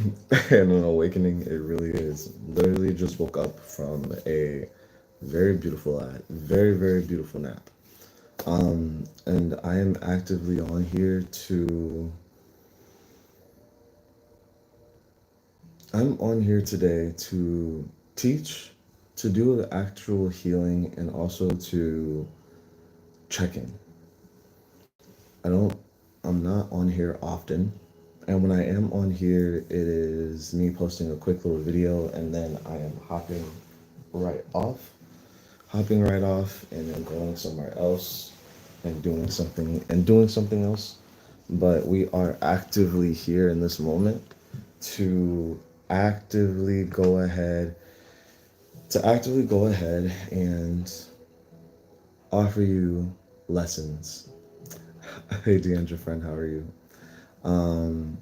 And an awakening, it really is. Literally just woke up from a very beautiful nap. And I am actively on here to I'm on here today to teach, to do the actual healing, and also to check in. I don't, I'm not on here often. And when I am on here, it is me posting a quick little video and then I am right off, hopping right off and then going somewhere else and doing something else. But we are actively here in this moment to actively go ahead actively go ahead and offer you lessons. Hey, Deandra, friend, how are you? Um,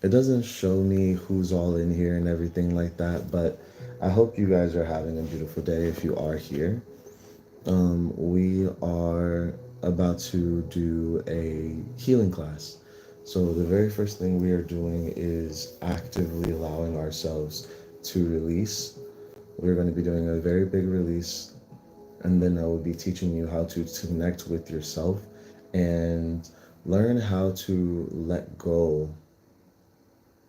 it doesn't show me who's all in here and everything like that, but I hope you guys are having a beautiful day if you are here. We are about to do a healing class. So, the very first thing we are doing is actively allowing ourselves to release. We're going to be doing a very big release, and then I will be teaching you how to connect with yourself and learn how to let go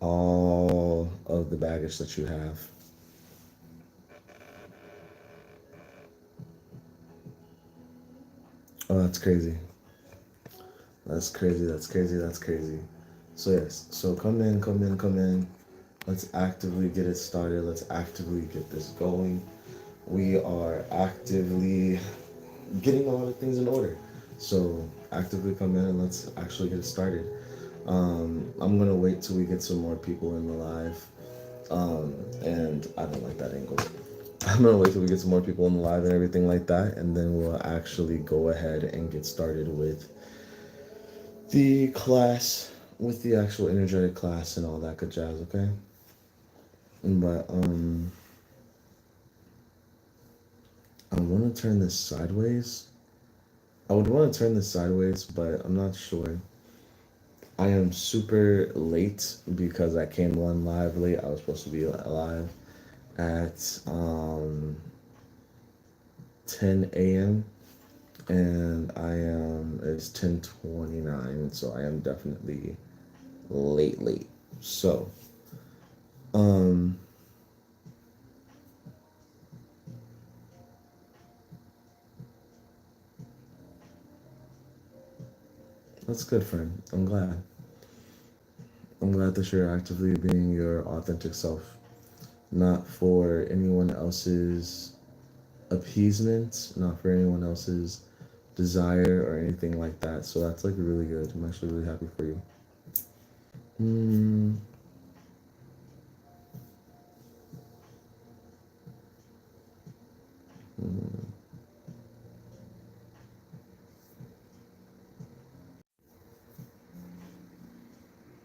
all of the baggage that you have. Oh, that's crazy. That's crazy. That's crazy. That's crazy. So, yes. So, come in, come in, come in. Let's actively get it started. Let's actively get this going. We are actively getting a lot of things in order. So, actively come in and let's actually get it started. I'm gonna wait till we get some more people in the live. And I don't like that angle. I'm gonna wait till we get some more people in the live and everything like that, and then we'll actually go ahead and get started with the class, with the actual energetic class and all that good jazz. Okay, but I want to turn this sideways. I would want to turn this sideways, but I'm not sure. I am super late because I came on live late. I was supposed to be live at 10 a.m. and it's 10:29, so I am definitely late. So, um that's good, friend. I'm glad that you're actively being your authentic self, not for anyone else's appeasement, not for anyone else's desire or anything like that. So that's like really good. I'm actually really happy for you. mm, mm,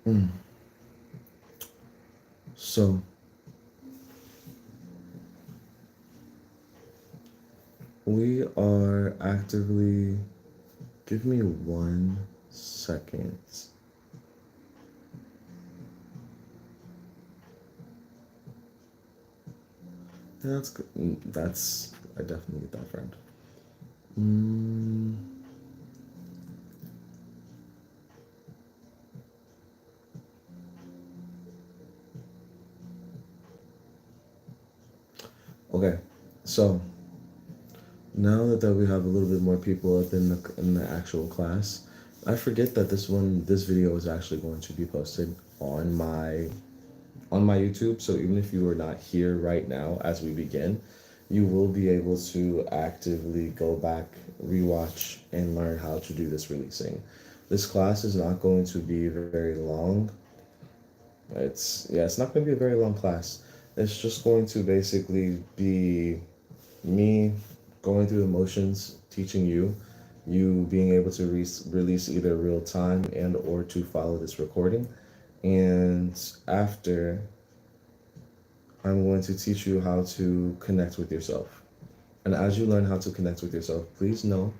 mm. So we are actively, give me 1 second. Yeah, that's good. That's, I definitely get that, friend. Mm, okay, so now that we have a little bit more people up in the actual class, I forget that this video is actually going to be posted on my YouTube. So even if you are not here right now as we begin, you will be able to actively go back, rewatch, and learn how to do this releasing. This class is not going to be very long. It's not going to be a very long class. It's just going to basically be me going through the motions, teaching you, you being able to release either real time and or to follow this recording. And after, I'm going to teach you how to connect with yourself. And as you learn how to connect with yourself, please know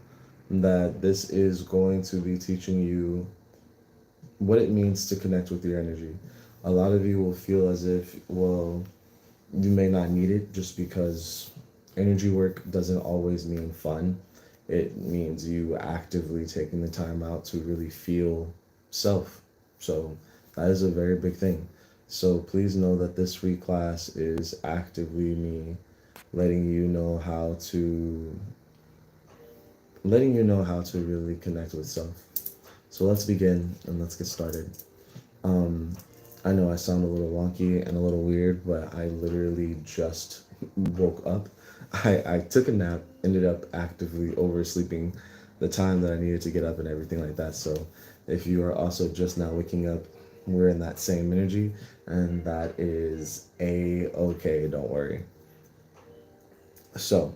that this is going to be teaching you what it means to connect with your energy. A lot of you will feel as if, well, you may not need it just because energy work doesn't always mean fun. It means you actively taking the time out to really feel self. So that is a very big thing. So please know that this free class is actively me letting you know how to really connect with self. So let's begin and let's get started. Um, I know I sound a little wonky and a little weird, but I literally just woke up. I took a nap, ended up actively oversleeping the time that I needed to get up and everything like that. So if you are also just now waking up, we're in that same energy, and that is okay, don't worry. So,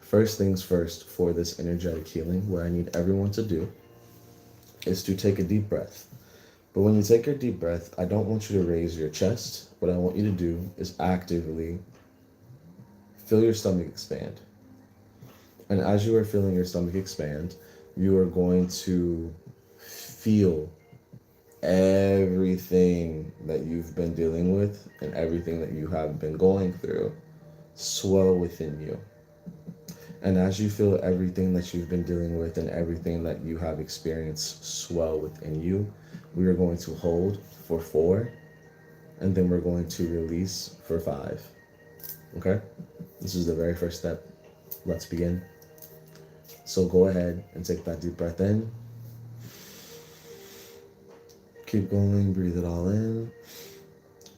first things first for this energetic healing, what I need everyone to do is to take a deep breath. But when you take your deep breath, I don't want you to raise your chest. What I want you to do is actively feel your stomach expand. And as you are feeling your stomach expand, you are going to feel everything that you've been dealing with and everything that you have been going through swell within you. And as you feel everything that you've been dealing with and everything that you have experienced swell within you, we are going to hold for 4, and then we're going to release for 5. Okay? This is the very first step. Let's begin. So go ahead and take that deep breath in. Keep going, breathe it all in.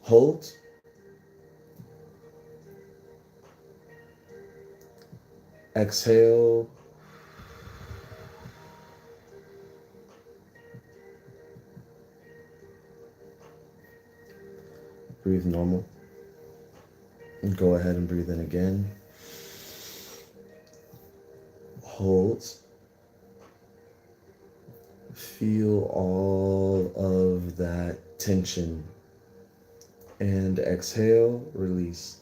Hold. Exhale. Breathe normal. And go ahead and breathe in again. Hold. Feel all of that tension. And exhale, release.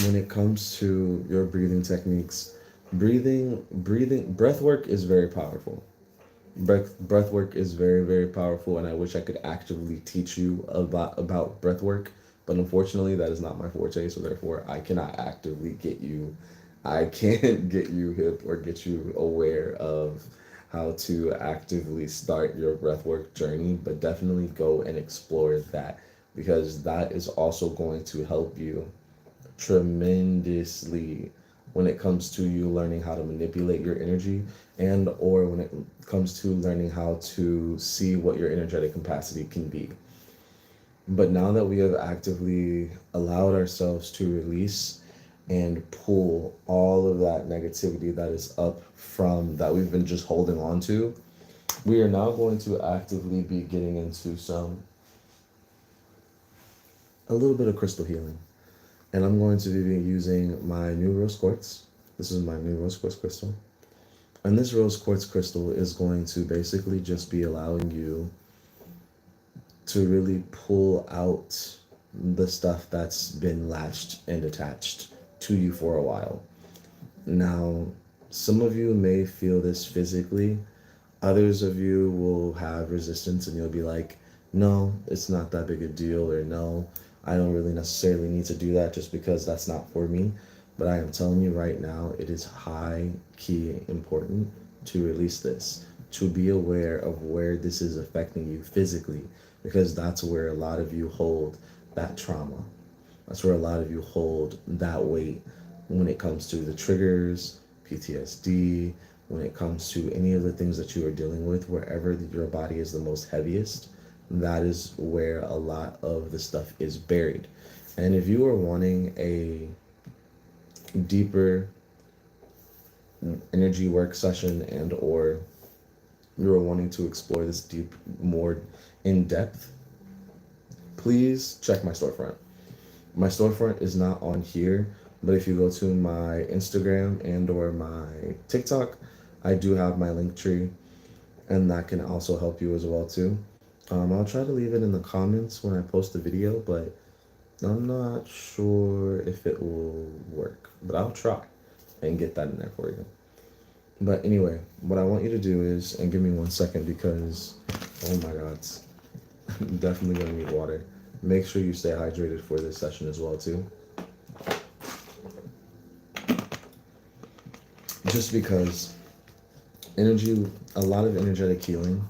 When it comes to your breathing techniques, breath work is very powerful. Breath work is very, very powerful, and I wish I could actively teach you about breath work, but unfortunately, that is not my forte. So therefore, I cannot actively get you. I can't get you hip or get you aware of how to actively start your breath work journey, but definitely go and explore that, because that is also going to help you tremendously when it comes to you learning how to manipulate your energy, and or when it comes to learning how to see what your energetic capacity can be. But now that we have actively allowed ourselves to release and pull all of that negativity that is up from that we've been just holding on to, we are now going to actively be getting into a little bit of crystal healing. And I'm going to be using my new rose quartz. This is my new rose quartz crystal. And this rose quartz crystal is going to basically just be allowing you to really pull out the stuff that's been latched and attached to you for a while. Now, some of you may feel this physically. Others of you will have resistance and you'll be like, no, it's not that big a deal, or no, I don't really necessarily need to do that just because that's not for me. But I am telling you right now, it is high key important to release this, to be aware of where this is affecting you physically, because that's where a lot of you hold that trauma. That's where a lot of you hold that weight when it comes to the triggers, PTSD, when it comes to any of the things that you are dealing with, wherever your body is the most heaviest, that is where a lot of the stuff is buried. And if you are wanting a deeper energy work session, and or you are wanting to explore this deep, more in depth, please check my storefront. My storefront is not on here, but if you go to my Instagram and or my TikTok, I do have my link tree, and that can also help you as well too. I'll try to leave it in the comments when I post the video, but I'm not sure if it will work, but I'll try. and get that in there for you. But anyway, what I want you to do is, and give me 1 second because, oh my God, I'm definitely gonna need water. Make sure you stay hydrated for this session as well too. Just because a lot of energetic healing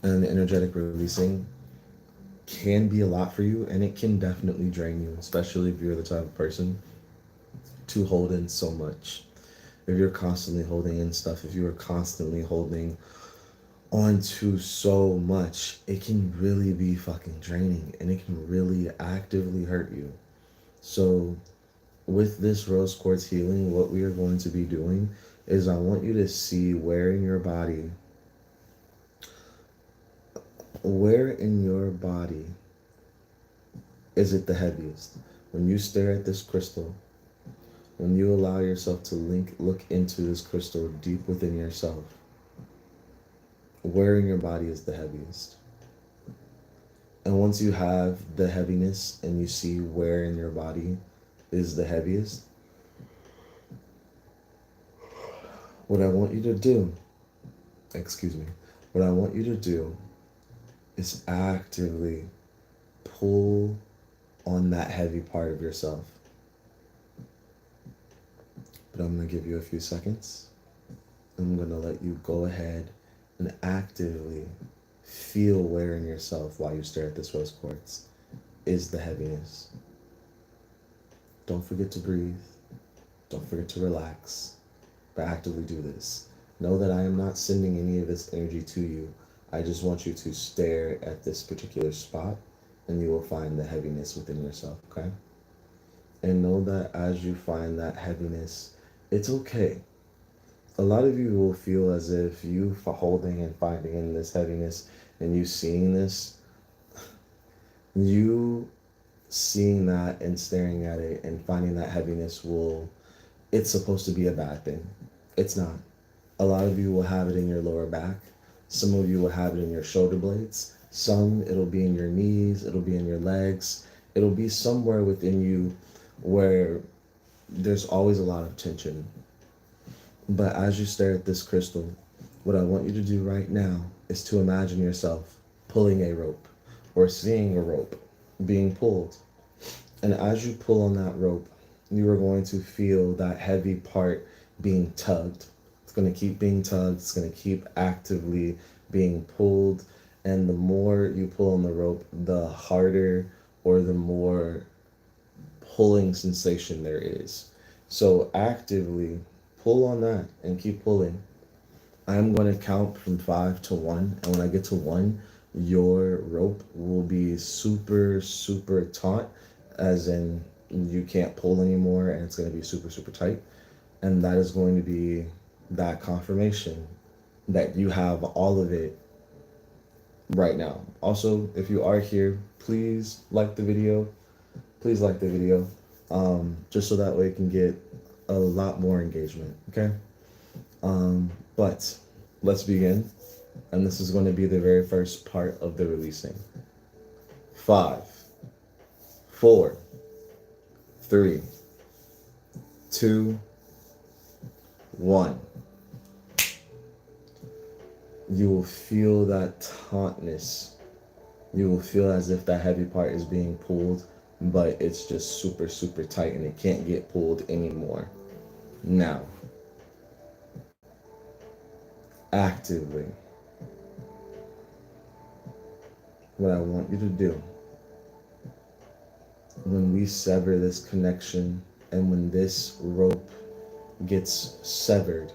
and energetic releasing can be a lot for you, and it can definitely drain you, especially if you're the type of person to hold in so much. If you're constantly holding in stuff, if you are constantly holding on to so much, it can really be fucking draining, and it can really actively hurt you. So with this rose quartz healing, what we are going to be doing is I want you to see where in your body is it the heaviest. When you stare at this crystal, when you allow yourself to look into this crystal deep within yourself, where in your body is the heaviest? And once you have the heaviness and you see where in your body is the heaviest, what I want you to do, what I want you to do is actively pull on that heavy part of yourself. But I'm going to give you a few seconds. I'm going to let you go ahead and actively feel where in yourself, while you stare at this rose quartz, is the heaviness. Don't forget to breathe. Don't forget to relax. But actively do this. Know that I am not sending any of this energy to you. I just want you to stare at this particular spot, and you will find the heaviness within yourself, okay? And know that as you find that heaviness, it's okay. A lot of you will feel as if you holding and finding in this heaviness and you seeing this, you seeing that and staring at it and finding that heaviness it's supposed to be a bad thing. It's not. A lot of you will have it in your lower back. Some of you will have it in your shoulder blades. Some, it'll be in your knees. It'll be in your legs. It'll be somewhere within you where there's always a lot of tension. But as you stare at this crystal, what I want you to do right now is to imagine yourself pulling a rope or seeing a rope being pulled. And as you pull on that rope, you are going to feel that heavy part being tugged. It's going to keep being tugged. It's going to keep actively being pulled. And the more you pull on the rope, the harder or the more pulling sensation there is. So actively pull on that and keep pulling. I'm going to count from 5 to 1. And when I get to 1, your rope will be super, super taut, as in you can't pull anymore, and it's going to be super, super tight. And that is going to be that confirmation that you have all of it right now. Also, if you are here, please like the video. Please like the video, just so that way it can get a lot more engagement, okay? But let's begin. And this is going to be the very first part of the releasing. 5, 4, 3, 2, 1. You will feel that tautness. You will feel as if that heavy part is being pulled, but it's just super, super tight and it can't get pulled anymore. Now, actively, what I want you to do, when we sever this connection and when this rope gets severed,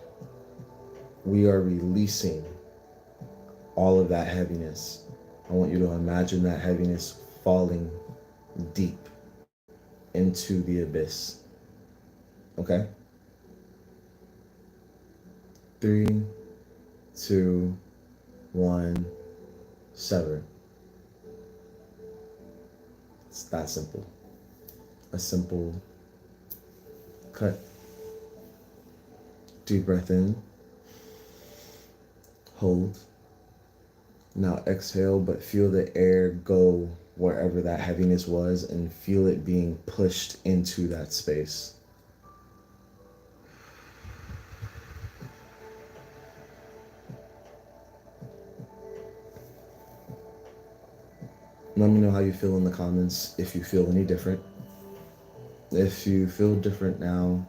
we are releasing all of that heaviness. I want you to imagine that heaviness falling deep into the abyss. Okay? 3, 2, 1, sever. It's that simple. A simple cut. Deep breath in. Hold. Now exhale, but feel the air go wherever that heaviness was and feel it being pushed into that space. Let me know how you feel in the comments if you feel any different. If you feel different now,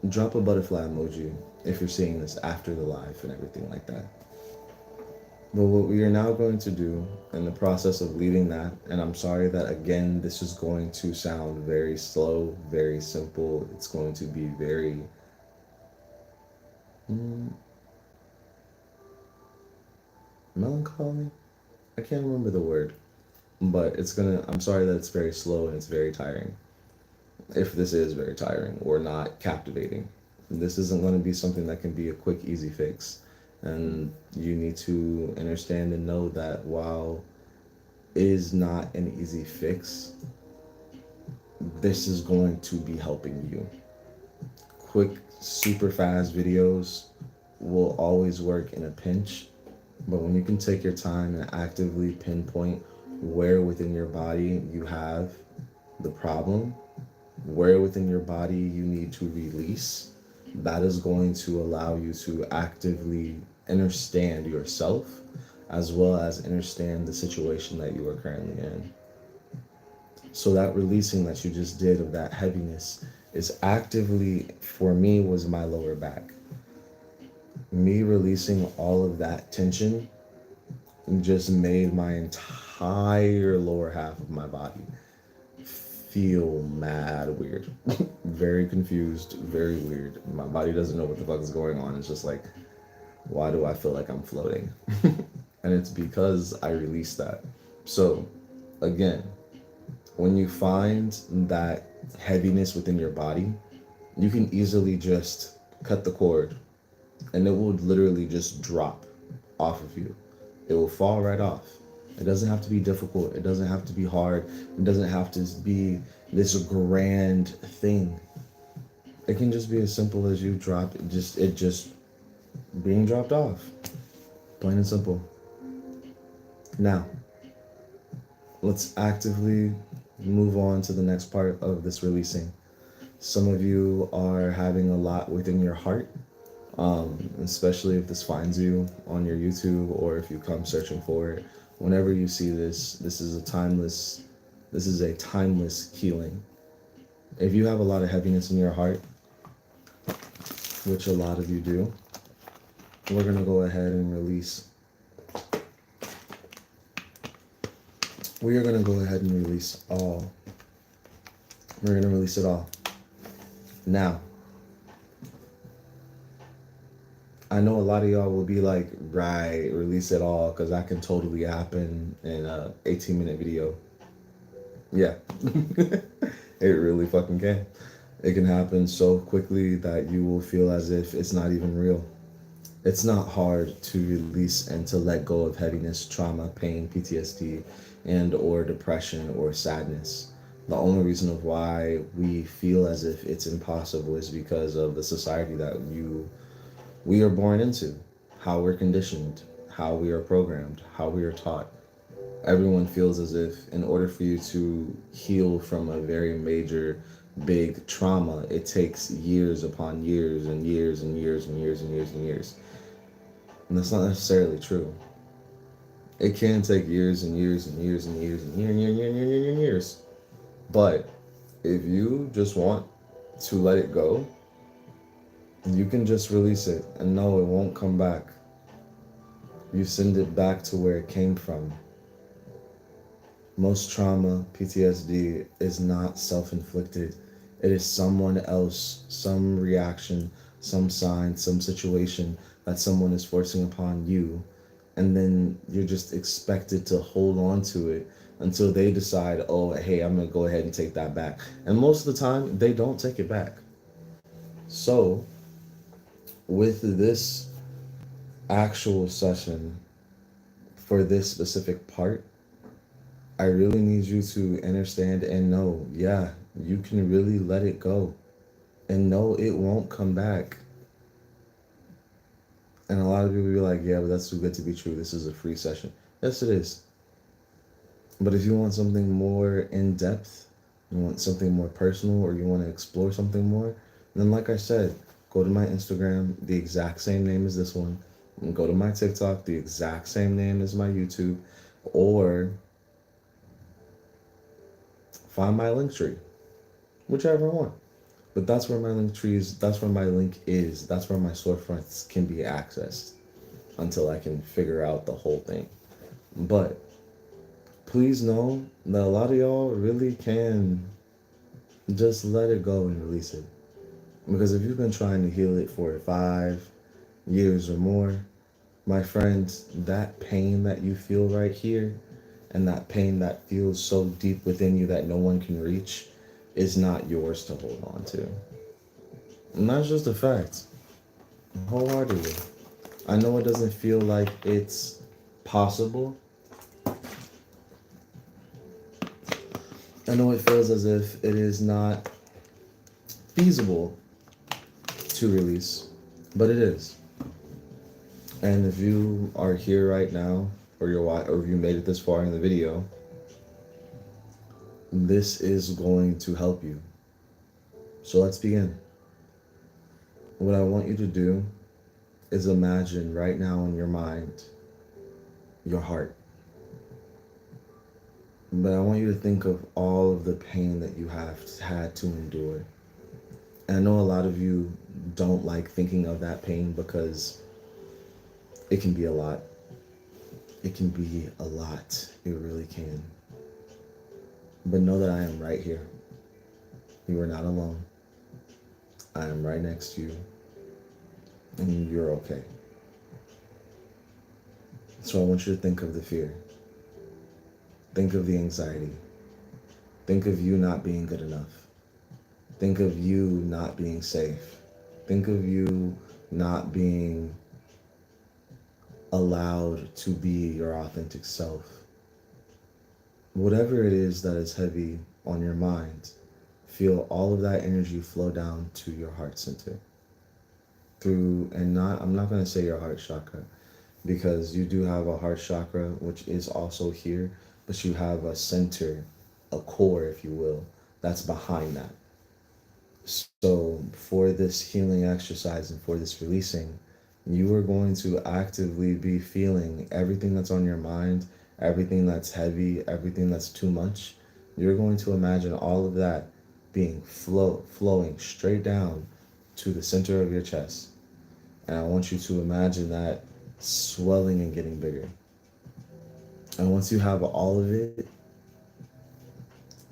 drop a butterfly emoji if you're seeing this after the live and everything like that. But what we are now going to do in the process of leaving that, and I'm sorry that again, this is going to sound very slow, very simple. It's going to be very mm, melancholy. I can't remember the word, but I'm sorry that it's very slow and it's very tiring. If this is very tiring or not captivating, this isn't going to be something that can be a quick, easy fix. And you need to understand and know that while it is not an easy fix, this is going to be helping you. Quick, super fast videos will always work in a pinch, but when you can take your time and actively pinpoint where within your body you have the problem, where within your body you need to release, that is going to allow you to actively understand yourself as well as understand the situation that you are currently in. So that releasing that you just did of that heaviness is actively, for me, was my lower back. Me releasing all of that tension just made my entire lower half of my body feel mad weird. Very confused, very weird. My body doesn't know what the fuck is going on. It's just like, why do I feel like I'm floating? And it's because I released that. So, again, when you find that heaviness within your body, you can easily just cut the cord and it will literally just drop off of you. It will fall right off. It doesn't have to be difficult. It doesn't have to be hard. It doesn't have to be this grand thing. It can just be as simple as you drop it just being dropped off. Plain and simple. Now, let's actively move on to the next part of this releasing. Some of you are having a lot within your heart, especially if this finds you on your YouTube or if you come searching for it. Whenever you see this, this is a timeless healing. If you have a lot of heaviness in your heart, which a lot of you do, we're going to go ahead and release. We are going to go ahead and release all. We're going to release it all. Now, I know a lot of y'all will be like, right, release it all, because that can totally happen in a 18-minute video. Yeah, it really fucking can. It can happen so quickly that you will feel as if it's not even real. It's not hard to release and to let go of heaviness, trauma, pain, PTSD, and or depression or sadness. The only reason of why we feel as if it's impossible is because of the society that we are born into, how we're conditioned, how we are programmed, how we are taught. Everyone feels as if in order for you to heal from a very major, big trauma, it takes years upon years and years and years and years and years and years. And that's not necessarily true. It can take years and years and years and years and years. But if you just want to let it go, you can just release it and know it won't come back. You send it back to where it came from. Most trauma, PTSD, is not self-inflicted. It is someone else, some reaction, some sign, some situation that someone is forcing upon you. And then you're just expected to hold on to it until they decide, oh, hey, I'm going to go ahead and take that back. And most of the time, they don't take it back. So, with this actual session, for this specific part, I really need you to understand and know, yeah, you can really let it go. And know it won't come back. And a lot of people be like, yeah, but that's too good to be true. This is a free session. Yes, it is. But if you want something more in-depth, you want something more personal, or you want to explore something more, then like I said, go to my Instagram, the exact same name as this one. And go to my TikTok, the exact same name as my YouTube. or find my link tree, whichever one. But that's where my link tree is. That's where my link is. That's where my storefronts can be accessed until I can figure out the whole thing. But please know that a lot of y'all really can just let it go and release it. Because if you've been trying to heal it for 5 years or more, my friends, that pain that you feel right here and that pain that feels so deep within you that no one can reach is not yours to hold on to. And that's just a fact. Wholeheartedly. I know it doesn't feel like it's possible. I know it feels as if it is not feasible to release, but it is. And if you are here right now, or if you made it this far in the video, this is going to help you. So let's begin. What I want you to do is imagine right now in your mind your heart. But I want you to think of all of the pain that you have had to endure. And I know a lot of you don't like thinking of that pain because it can be a lot. It can be a lot. It really can. But know that I am right here. You are not alone. I am right next to you. And you're okay. So I want you to think of the fear. Think of the anxiety. Think of you not being good enough. Think of you not being safe. Think of you not being allowed to be your authentic self. Whatever it is that is heavy on your mind, feel all of that energy flow down to your heart center. I'm not going to say your heart chakra, because you do have a heart chakra, which is also here, but you have a center, a core, if you will, that's behind that. So for this healing exercise and for this releasing, you are going to actively be feeling everything that's on your mind, everything that's heavy, everything that's too much. You're going to imagine all of that being flowing straight down to the center of your chest. And I want you to imagine that swelling and getting bigger. And once you have all of it,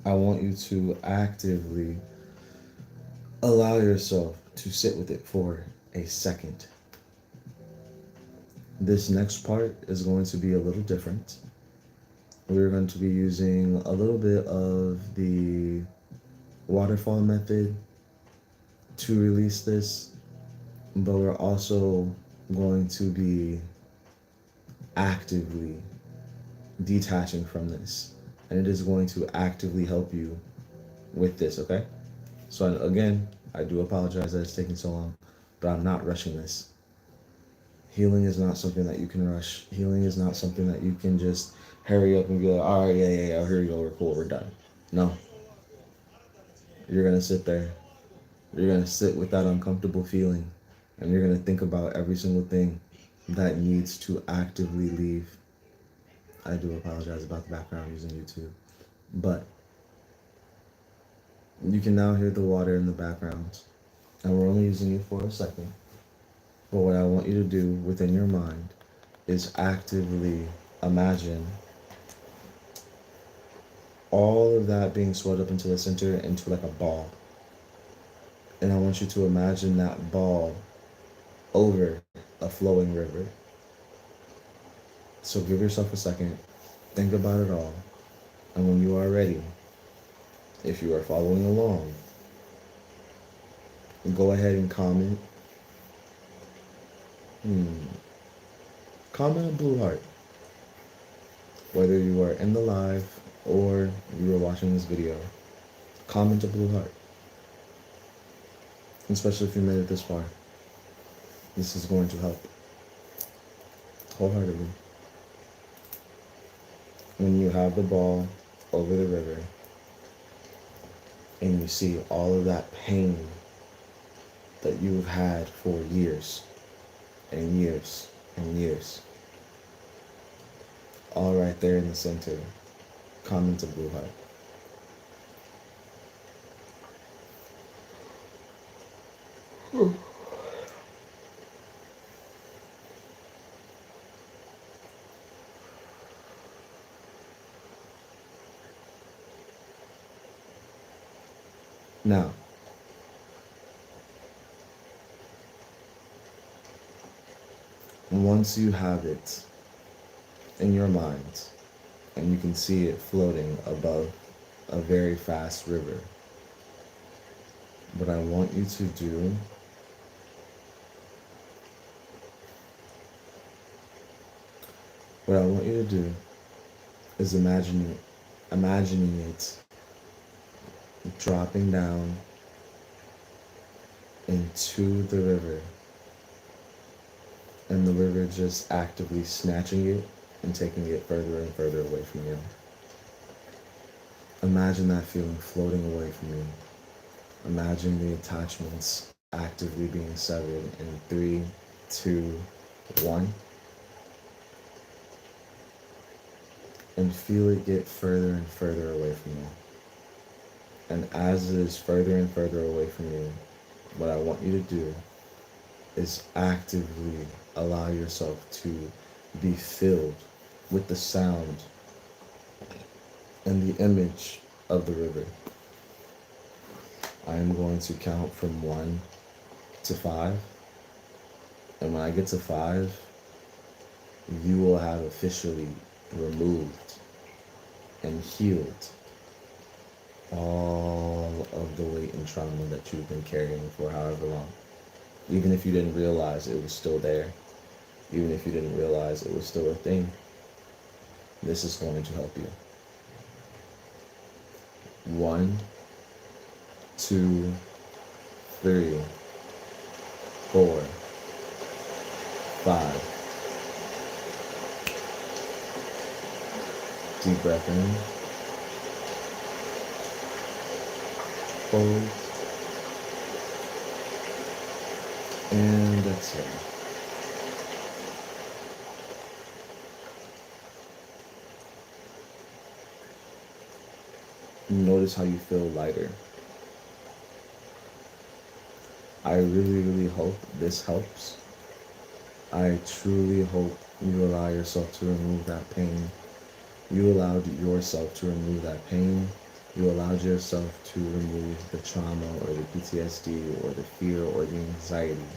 I want you to actively allow yourself to sit with it for a second. This next part is going to be a little different. We're going to be using a little bit of the waterfall method to release this, but we're also going to be actively detaching from this, and it is going to actively help you with this, okay? So again, I do apologize that it's taking so long, but I'm not rushing this. Healing is not something that you can rush. Healing is not something that you can just hurry up and be like, all right, yeah, here we go, we're cool, we're done. No. You're going to sit there. You're going to sit with that uncomfortable feeling, and you're going to think about every single thing that needs to actively leave. I do apologize about the background using YouTube, but you can now hear the water in the background, and we're only using it for a second. But what I want you to do within your mind is actively imagine all of that being swelled up into the center, into like a ball. And I want you to imagine that ball over a flowing river. So give yourself a second, think about it all, and when you are ready, if you are following along, go ahead and comment. Comment a blue heart. Whether you are in the live or you are watching this video, comment a blue heart. Especially if you made it this far. This is going to help wholeheartedly. When you have the ball over the river and you see all of that pain that you've had for years and years and years, all right there in the center. Comment a blue heart. Now, once you have it in your mind and you can see it floating above a very fast river, what I want you to do is imagining it dropping down into the river, and the river just actively snatching it and taking it further and further away from you. Imagine that feeling floating away from you. Imagine the attachments actively being severed in 3, 2, 1. And feel it get further and further away from you. And as it is further and further away from you, what I want you to do is actively allow yourself to be filled with the sound and the image of the river. I am going to count from 1 to 5. And when I get to 5, you will have officially removed and healed all of the weight and trauma that you've been carrying for however long. Even if you didn't realize it was still there, even if you didn't realize it was still a thing, this is going to help you. 1, 2, 3, 4, 5. Deep breath in. Hold. And exhale. Notice how you feel lighter. I really, really hope this helps. I truly hope you allow yourself to remove that pain. You allowed yourself to remove that pain. You allowed yourself to remove the trauma or the PTSD or the fear or the anxiety,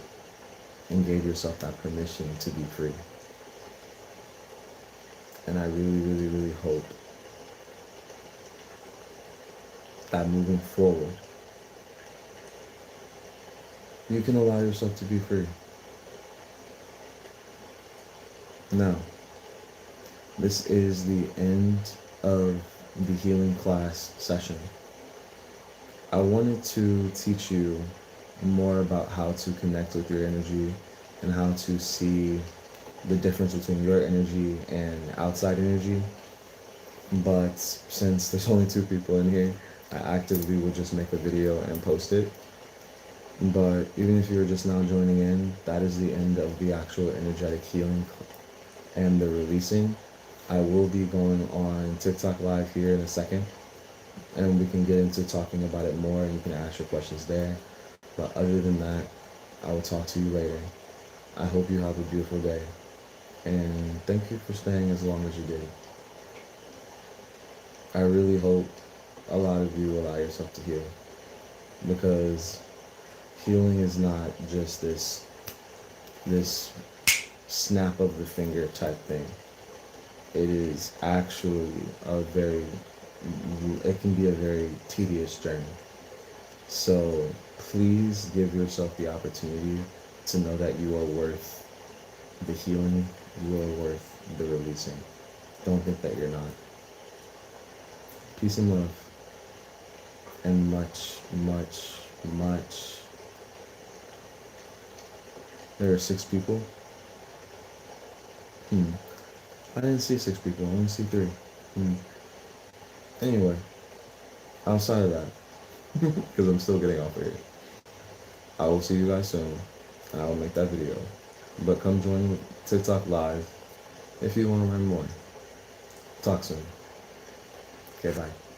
and gave yourself that permission to be free. And I really, really, really hope that moving forward, you can allow yourself to be free. Now, this is the end of the healing class session. I wanted to teach you more about how to connect with your energy and how to see the difference between your energy and outside energy. But since there's only 2 people in here, I actively would just make a video and post it. But even if you're just now joining in, that is the end of the actual energetic healing and the releasing. I will be going on TikTok live here in a second, and we can get into talking about it more, and you can ask your questions there. But other than that, I will talk to you later. I hope you have a beautiful day, and thank you for staying as long as you did. I really hope a lot of you allow yourself to heal, because healing is not just this snap of the finger type thing. It is actually it can be a very tedious journey. So please give yourself the opportunity to know that you are worth the healing, you are worth the releasing. Don't think that you're not. Peace and love, and much, much, much. There are 6 people. I didn't see 6 people, I only see 3. Anyway, outside of that, because I'm still getting off of here, I will see you guys soon, and I will make that video. But come join TikTok live if you want to learn more. Talk soon. Okay, bye.